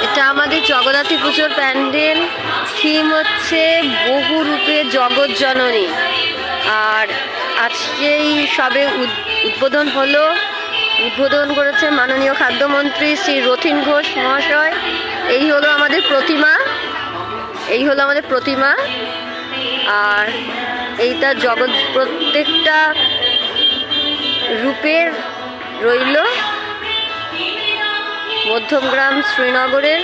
এটা আমাদের জগদ্ধাত্রী পুজোর প্যান্ডেল। থিম হচ্ছে বহু রূপে জগৎ জননী। আর আজকেই সবে উদ্বোধন করেছে মাননীয় খাদ্যমন্ত্রী শ্রী রথীন ঘোষ মহাশয়। এই হলো আমাদের প্রতিমা। আর এইটা প্রত্যেকটা রূপের রইল মধ্যমগ্রাম শ্রীনগরের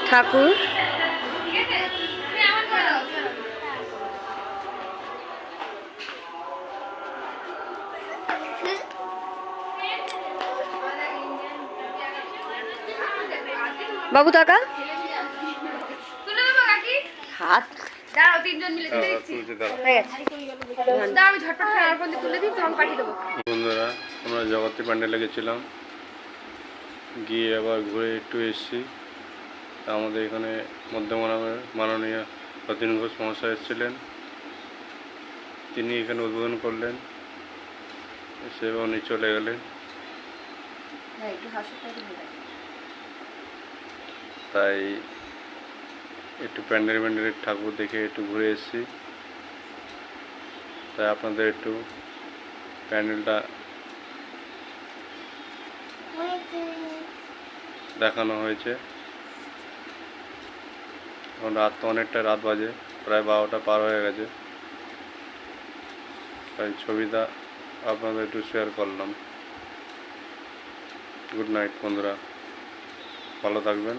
ঠাকুর। বাবু টাকা হাত বন্ধুরা, আমরা জগদ্ধাত্রী প্যান্ডেলে গেছিলাম, গিয়ে আবার ঘুরে একটু এসেছি। আমাদের এখানে মধ্যমগ্রামের মাননীয় রথীন ঘোষ মহাশয় এসেছিলেন, তিনি এখানে উদ্বোধন করলেন, এসে উনি চলে গেলেন। তাই একটু প্যান্ডেলের ঠাকুর দেখে একটু ঘুরে এসেছি। তাই আপনাদের একটু প্যান্ডেলটা দেখানো হয়েছে। এখন রাত তো অনেকটা রাত বাজে, প্রায় 12টা পার হয়ে গেছে। তাই ছবিটা আপনাদের একটু শেয়ার করলাম। গুড নাইট বন্ধুরা, ভালো থাকবেন।